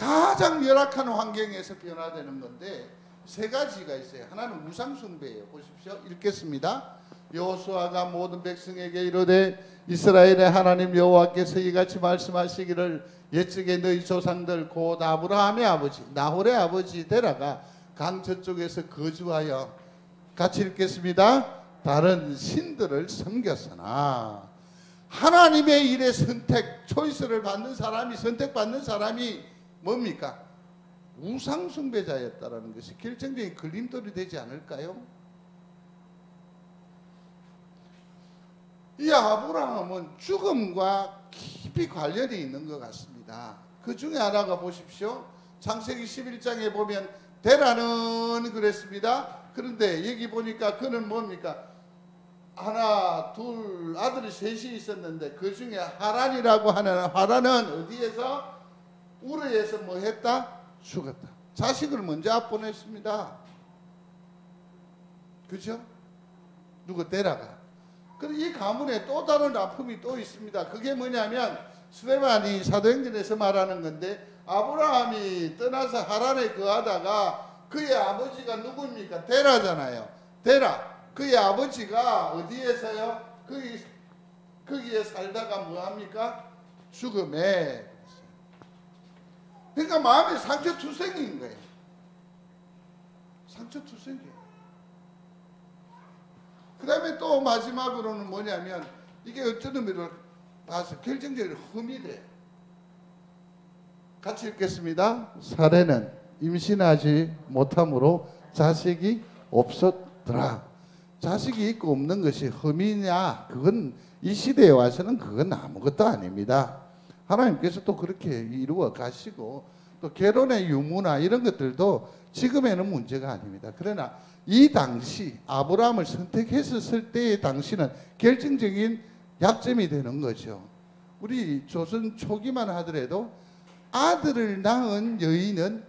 가장 열악한 환경에서 변화되는 건데 세 가지가 있어요. 하나는 우상숭배예요. 보십시오. 읽겠습니다. 여호수아가 모든 백성에게 이르되 이스라엘의 하나님 여호와께서 이같이 말씀하시기를 옛적에 너희 조상들 곧 아브라함의 아버지 나홀의 아버지 데라가 강 저쪽에서 거주하여 같이 읽겠습니다. 다른 신들을 섬겼으나 하나님의 일에 초이스를 받는 사람이 선택받는 사람이 뭡니까? 우상숭배자였다라는 것이 결정적인 걸림돌이 되지 않을까요? 이 아브라함은 죽음과 깊이 관련이 있는 것 같습니다. 그 중에 하나가 보십시오. 창세기 11장에 보면 데라는 그랬습니다. 그런데 여기 보니까 그는 뭡니까? 하나, 둘, 아들이 셋이 있었는데 그 중에 하란이라고 하는 하란은 어디에서? 우르에서 뭐 했다? 죽었다. 자식을 먼저 앞보냈습니다. 그죠? 누구 데라가. 그리고 이 가문에 또 다른 아픔이 또 있습니다. 그게 뭐냐면 스데반이 사도행전에서 말하는 건데 아브라함이 떠나서 하란에 거하다가 그의 아버지가 누구입니까? 데라잖아요. 데라. 그의 아버지가 어디에서요? 거기에 살다가 뭐합니까? 죽음에. 그러니까 마음에 상처투성이인 거예요. 상처투성이에요. 그 다음에 또 마지막으로는 뭐냐면 이게 어떤 의미로 봐서 결정적으로 흠이 돼요. 같이 읽겠습니다. 사례는 임신하지 못함으로 자식이 없었더라. 자식이 있고 없는 것이 흠이냐? 그건 이 시대에 와서는 그건 아무것도 아닙니다. 하나님께서 또 그렇게 이루어 가시고 또 결혼의 유무나 이런 것들도 지금에는 문제가 아닙니다. 그러나 이 당시 아브라함을 선택했었을 때의 당시는 결정적인 약점이 되는 거죠. 우리 조선 초기만 하더라도 아들을 낳은 여인은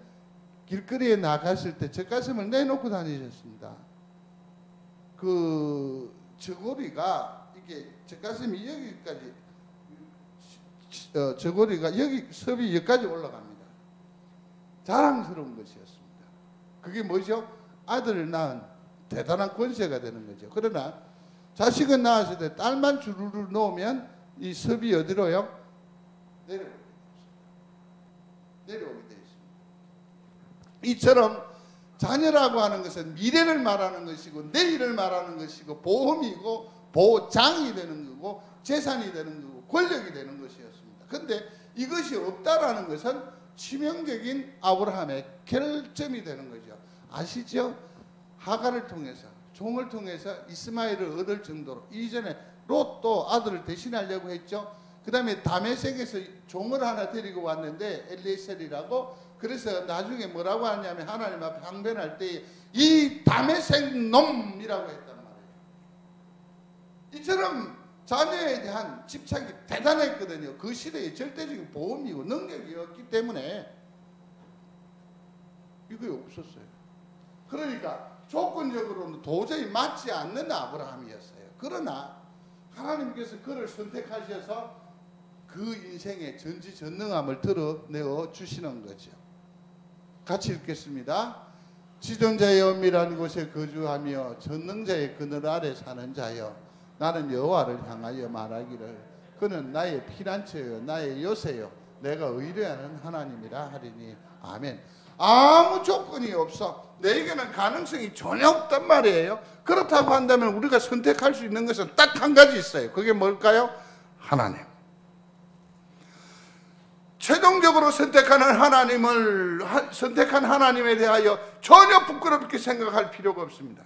길거리에 나갔을 때 젖가슴을 내놓고 다니셨습니다. 그 저고리가 이게 젖가슴이 여기까지 저고리가 여기 섭이 여기까지 올라갑니다. 자랑스러운 것이었습니다. 그게 뭐죠? 아들을 낳은 대단한 권세가 되는 거죠. 그러나 자식은 낳았을 때 딸만 주르르 놓으면 이 섭이 어디로요? 내려오게 되어 있습니다. 이처럼 자녀라고 하는 것은 미래를 말하는 것이고 내일을 말하는 것이고 보험이고 보장이 되는 거고 재산이 되는 거고 권력이 되는 것이었습니다. 그런데 이것이 없다라는 것은 치명적인 아브라함의 결점이 되는 거죠. 아시죠? 하갈을 통해서 종을 통해서 이스마엘을 얻을 정도로 이전에 롯도 아들을 대신하려고 했죠. 그 다음에 다메섹에서 종을 하나 데리고 왔는데 엘리에셀이라고. 그래서 나중에 뭐라고 하냐면 하나님 앞에 항변할 때 이 다메섹 놈이라고 했단 말이에요. 이처럼 자녀에 대한 집착이 대단했거든요. 그 시대에 절대적인 보험이고 능력이었기 때문에 이게 없었어요. 그러니까 조건적으로는 도저히 맞지 않는 아브라함이었어요. 그러나 하나님께서 그를 선택하셔서 그 인생의 전지전능함을 드러내어 주시는 거죠. 같이 읽겠습니다. 지존자의 엄밀한 곳에 거주하며 전능자의 그늘 아래 사는 자여 나는 여호와를 향하여 말하기를 그는 나의 피난처여 나의 요새여 내가 의뢰하는 하나님이라 하리니 아멘. 아무 조건이 없어. 내게는 가능성이 전혀 없단 말이에요. 그렇다고 한다면 우리가 선택할 수 있는 것은 딱 한 가지 있어요. 그게 뭘까요? 하나님. 최종적으로 선택한 하나님에 대하여 전혀 부끄럽게 생각할 필요가 없습니다.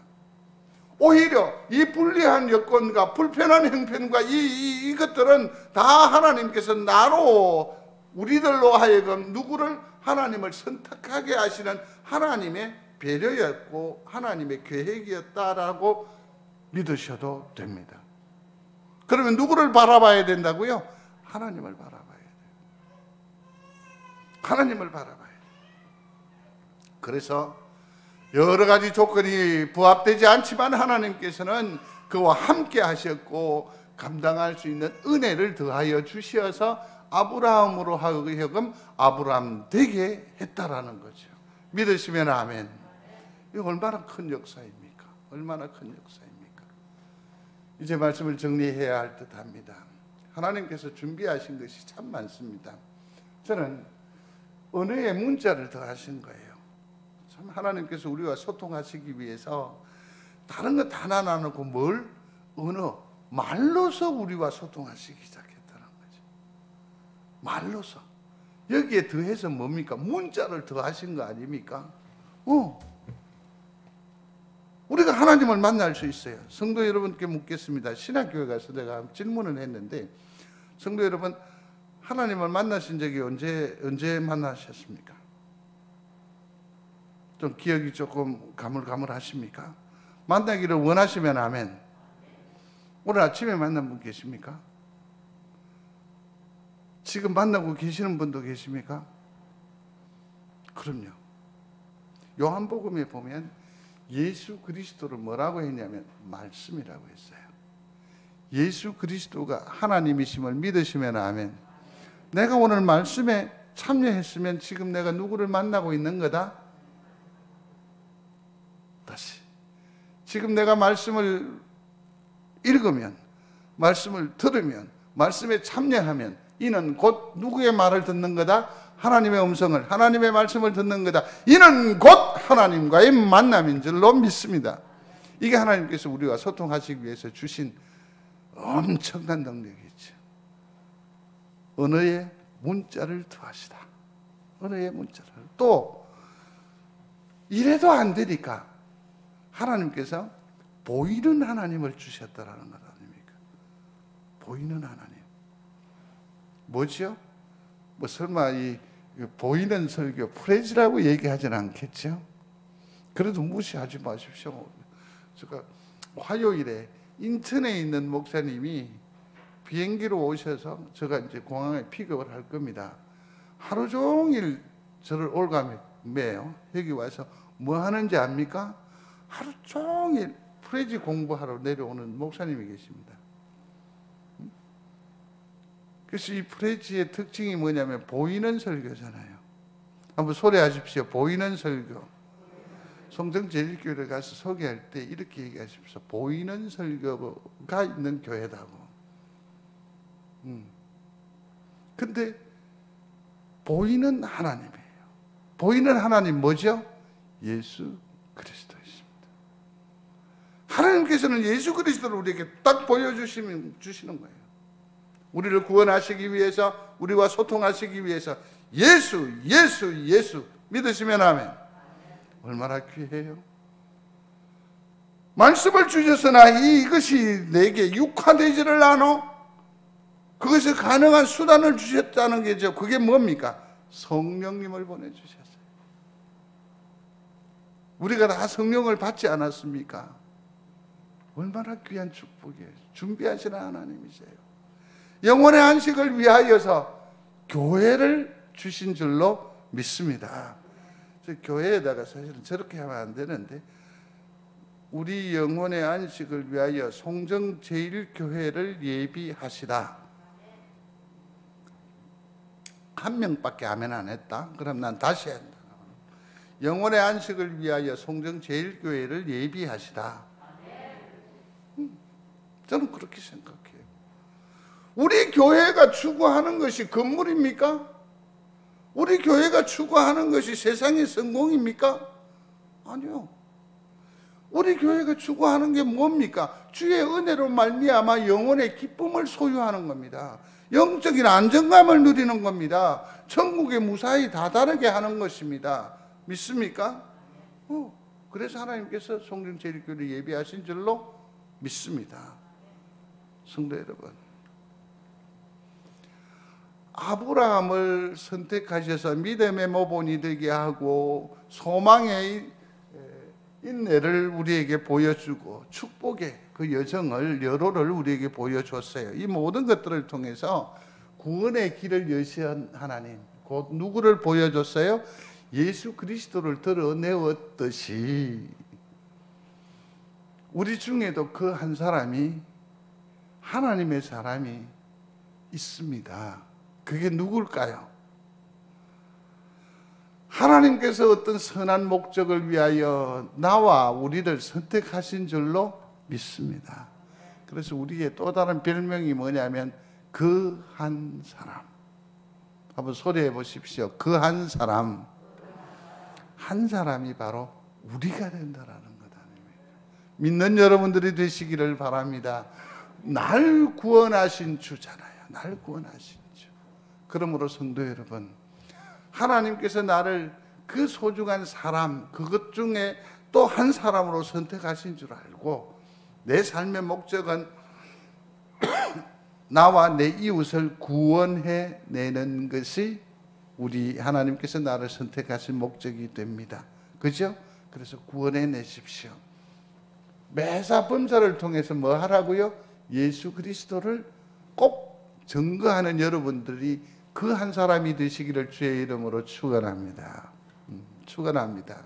오히려 이 불리한 여건과 불편한 형편과 이것들은 다 하나님께서 나로 우리들로 하여금 누구를 하나님을 선택하게 하시는 하나님의 배려였고 하나님의 계획이었다라고 믿으셔도 됩니다. 그러면 누구를 바라봐야 된다고요? 하나님을 바라봐야 돼요. 하나님을 바라봐야 돼요. 그래서 여러 가지 조건이 부합되지 않지만 하나님께서는 그와 함께 하셨고 감당할 수 있는 은혜를 더하여 주셔서 아브라함으로 하여금 아브라함 되게 했다라는 거죠. 믿으시면 아멘. 이 얼마나 큰 역사입니까? 얼마나 큰 역사입니까? 이제 말씀을 정리해야 할 듯합니다. 하나님께서 준비하신 것이 참 많습니다. 저는 언어의 문자를 더하신 거예요. 참 하나님께서 우리와 소통하시기 위해서 다른 것 하나 나누고 뭘? 언어, 말로서 우리와 소통하시기 시작했다는 거죠. 말로서. 여기에 더해서 뭡니까? 문자를 더하신 거 아닙니까? 우리가 하나님을 만날 수 있어요. 성도 여러분께 묻겠습니다. 신학교에 가서 내가 질문을 했는데, 성도 여러분, 하나님을 만나신 적이 언제 만나셨습니까? 좀 기억이 조금 가물가물하십니까? 만나기를 원하시면 아멘. 오늘 아침에 만난 분 계십니까? 지금 만나고 계시는 분도 계십니까? 그럼요. 요한복음에 보면 예수 그리스도를 뭐라고 했냐면 말씀이라고 했어요. 예수 그리스도가 하나님이심을 믿으시면 아멘. 내가 오늘 말씀에 참여했으면 지금 내가 누구를 만나고 있는 거다? 다시. 지금 내가 말씀을 읽으면, 말씀을 들으면, 말씀에 참여하면 이는 곧 누구의 말을 듣는 거다? 하나님의 음성을, 하나님의 말씀을 듣는 거다. 이는 곧 하나님과의 만남인 줄로 믿습니다. 이게 하나님께서 우리와 소통하시기 위해서 주신 엄청난 능력이죠. 언어의 문자를 더하시다. 언어의 문자를. 또 이래도 안 되니까 하나님께서 보이는 하나님을 주셨다라는 것 아닙니까? 보이는 하나님. 뭐죠? 뭐 설마 이 보이는 설교 프레즈라고 얘기하지는 않겠죠? 그래도 무시하지 마십시오. 제가 화요일에 인천에 있는 목사님이 비행기로 오셔서 제가 이제 공항에 픽업을 할 겁니다. 하루 종일 저를 올가매요. 여기 와서 뭐 하는지 압니까? 하루 종일 프레즈 공부하러 내려오는 목사님이 계십니다. 그래서 이 프레즈의 특징이 뭐냐면 보이는 설교잖아요. 한번 소리하십시오. 보이는 설교. 송정제일교회를 가서 소개할 때 이렇게 얘기하십시오. 보이는 설교가 있는 교회다고. 근데 보이는 하나님이에요. 보이는 하나님 뭐죠? 예수 그리스도이십니다. 하나님께서는 예수 그리스도를 우리에게 딱 보여주시는 거예요. 우리를 구원하시기 위해서, 우리와 소통하시기 위해서 예수, 예수, 예수 믿으시면 아멘. 얼마나 귀해요. 말씀을 주셨으나 이것이 내게 육화되지를 않아. 그것이 가능한 수단을 주셨다는 게죠. 그게 뭡니까? 성령님을 보내주셨어요. 우리가 다 성령을 받지 않았습니까? 얼마나 귀한 축복이에요. 준비하시는 하나님이세요. 영혼의 안식을 위하여서 교회를 주신 줄로 믿습니다. 교회에다가 사실은 저렇게 하면 안 되는데, 우리 영혼의 안식을 위하여 송정제일교회를 예비하시다. 한 명밖에 아멘 안 했다? 그럼 난 다시 한다. 영혼의 안식을 위하여 송정제일교회를 예비하시다. 저는 그렇게 생각해요. 우리 교회가 추구하는 것이 건물입니까? 우리 교회가 추구하는 것이 세상의 성공입니까? 아니요. 우리 교회가 추구하는 게 뭡니까? 주의 은혜로 말미암아 영혼의 기쁨을 소유하는 겁니다. 영적인 안정감을 누리는 겁니다. 천국에 무사히 다다르게 하는 것입니다. 믿습니까? 그래서 하나님께서 송정제일교회를 예비하신 줄로 믿습니다. 성도 여러분, 아브라함을 선택하셔서 믿음의 모본이 되게 하고 소망의 인내를 우리에게 보여주고 축복의 그 여정을, 여로를 우리에게 보여줬어요. 이 모든 것들을 통해서 구원의 길을 여신 하나님, 곧 누구를 보여줬어요? 예수 그리스도를 드러내었듯이 우리 중에도 그 한 사람이, 하나님의 사람이 있습니다. 그게 누굴까요? 하나님께서 어떤 선한 목적을 위하여 나와 우리를 선택하신 줄로 믿습니다. 그래서 우리의 또 다른 별명이 뭐냐면 그 한 사람. 한번 소리해 보십시오. 그 한 사람. 한 사람이 바로 우리가 된다라는 것 아닙니까? 믿는 여러분들이 되시기를 바랍니다. 날 구원하신 주잖아요. 날 구원하신 주. 그러므로 성도 여러분, 하나님께서 나를 그 소중한 사람, 그것 중에 또 한 사람으로 선택하신 줄 알고 내 삶의 목적은 나와 내 이웃을 구원해내는 것이 우리 하나님께서 나를 선택하신 목적이 됩니다. 그죠? 그래서 구원해내십시오. 매사 범사를 통해서 뭐 하라고요? 예수 그리스도를 꼭 증거하는 여러분들이 그 한 사람이 되시기를 주의 이름으로 축원합니다. 축원합니다.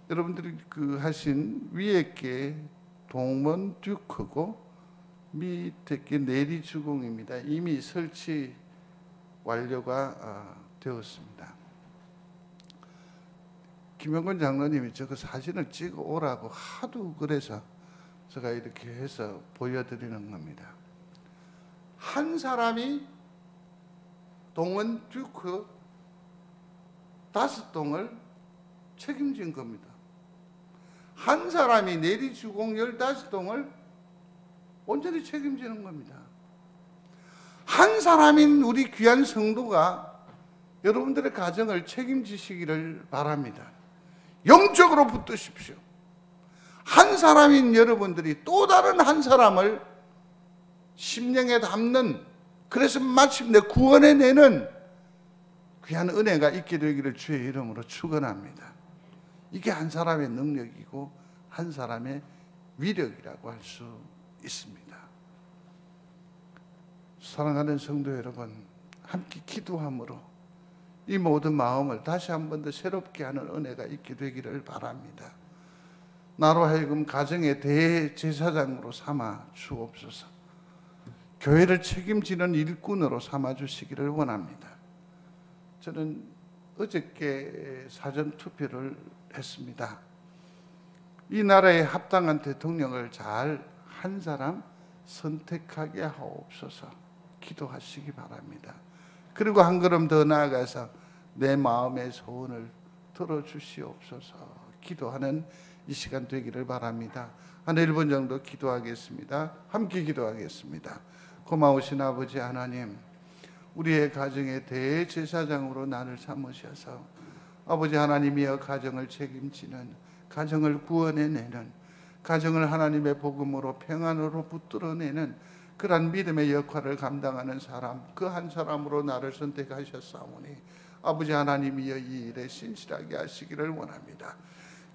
여러분들이 그 하신 위에 게 동원 듀크고 밑에 게 내리 주공입니다. 이미 설치 완료가 되었습니다. 김영건 장로님이 저거 사진을 찍어 오라고 하도 그래서 제가 이렇게 해서 보여드리는 겁니다. 한 사람이 동원 듀크 5동을 책임진 겁니다. 한 사람이 내리 주공 15동을 온전히 책임지는 겁니다. 한 사람인 우리 귀한 성도가 여러분들의 가정을 책임지시기를 바랍니다. 영적으로 붙드십시오. 한 사람인 여러분들이 또 다른 한 사람을 심령에 담는, 그래서 마침내 구원해내는 귀한 은혜가 있게 되기를 주의 이름으로 축원합니다. 이게 한 사람의 능력이고 한 사람의 위력이라고 할 수 있습니다. 사랑하는 성도 여러분, 함께 기도함으로 이 모든 마음을 다시 한 번 더 새롭게 하는 은혜가 있게 되기를 바랍니다. 나로 하여금 가정의 대제사장으로 삼아 주옵소서. 교회를 책임지는 일꾼으로 삼아 주시기를 원합니다. 저는 어저께 사전 투표를 했습니다. 이 나라에 합당한 대통령을 잘 한 사람 선택하게 하옵소서. 기도하시기 바랍니다. 그리고 한 걸음 더 나아가서 내 마음의 소원을 들어주시옵소서. 기도하는 이 시간 되기를 바랍니다. 한 1분 정도 기도하겠습니다. 함께 기도하겠습니다. 고마우신 아버지 하나님, 우리의 가정의 대제사장으로 나를 삼으셔서 아버지 하나님이여 가정을 책임지는, 가정을 구원해내는, 가정을 하나님의 복음으로 평안으로 붙들어내는 그러한 믿음의 역할을 감당하는 사람, 그 한 사람으로 나를 선택하셨사오니 아버지 하나님이여 이 일에 신실하게 하시기를 원합니다.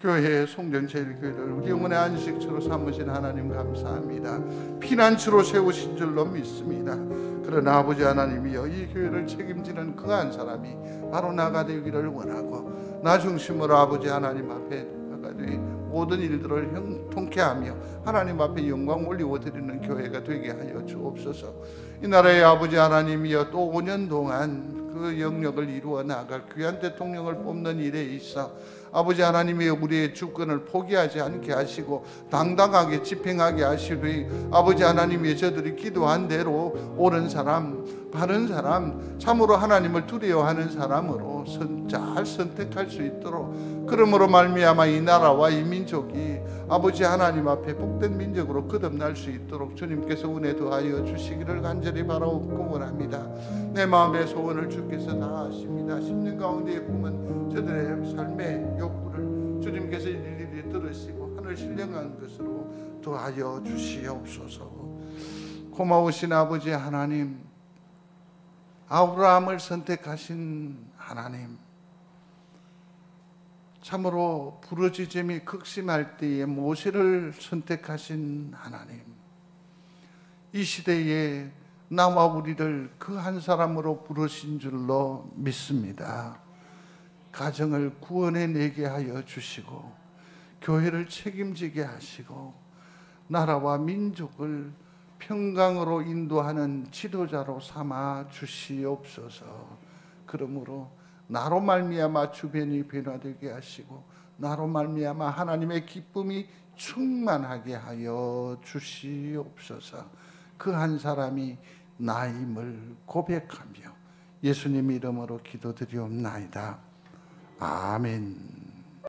교회의 송정제일교회를 우리 영혼의 안식처로 삼으신 하나님 감사합니다. 피난처로 세우신 줄로 믿습니다. 그러나 아버지 하나님이여 이 교회를 책임지는 그 한 사람이 바로 나가 되기를 원하고, 나 중심으로 아버지 하나님 앞에 나가되 모든 일들을 형통케 하며 하나님 앞에 영광 올리고 드리는 교회가 되게 하여 주옵소서. 이 나라의 아버지 하나님이여 또 5년 동안 그 영역을 이루어 나갈 귀한 대통령을 뽑는 일에 있어 아버지 하나님이 우리의 주권을 포기하지 않게 하시고 당당하게 집행하게 하시되, 아버지 하나님이 저들이 기도한 대로 옳은 사람, 바른 사람, 참으로 하나님을 두려워하는 사람으로 잘 선택할 수 있도록, 그러므로 말미암아 이 나라와 이 민족이 아버지 하나님 앞에 복된 민족으로 거듭날 수 있도록 주님께서 은혜 더하여 주시기를 간절히 바라옵고 원합니다. 내 마음의 소원을 주께서 다 아십니다. 10년 가운데의 꿈은 저들의 삶의 욕구를 주님께서 일일이 들으시고 하늘 신령한 것으로 더하여 주시옵소서. 고마우신 아버지 하나님, 아브라함을 선택하신 하나님, 참으로 부르짖음이 극심할 때에 모세를 선택하신 하나님, 이 시대에 나와 우리를 그 한 사람으로 부르신 줄로 믿습니다. 가정을 구원해내게 하여 주시고 교회를 책임지게 하시고 나라와 민족을 평강으로 인도하는 지도자로 삼아 주시옵소서. 그러므로 나로 말미암아 주변이 변화되게 하시고 나로 말미암아 하나님의 기쁨이 충만하게 하여 주시옵소서. 그 한 사람이 나임을 고백하며 예수님 이름으로 기도드리옵나이다. 아멘.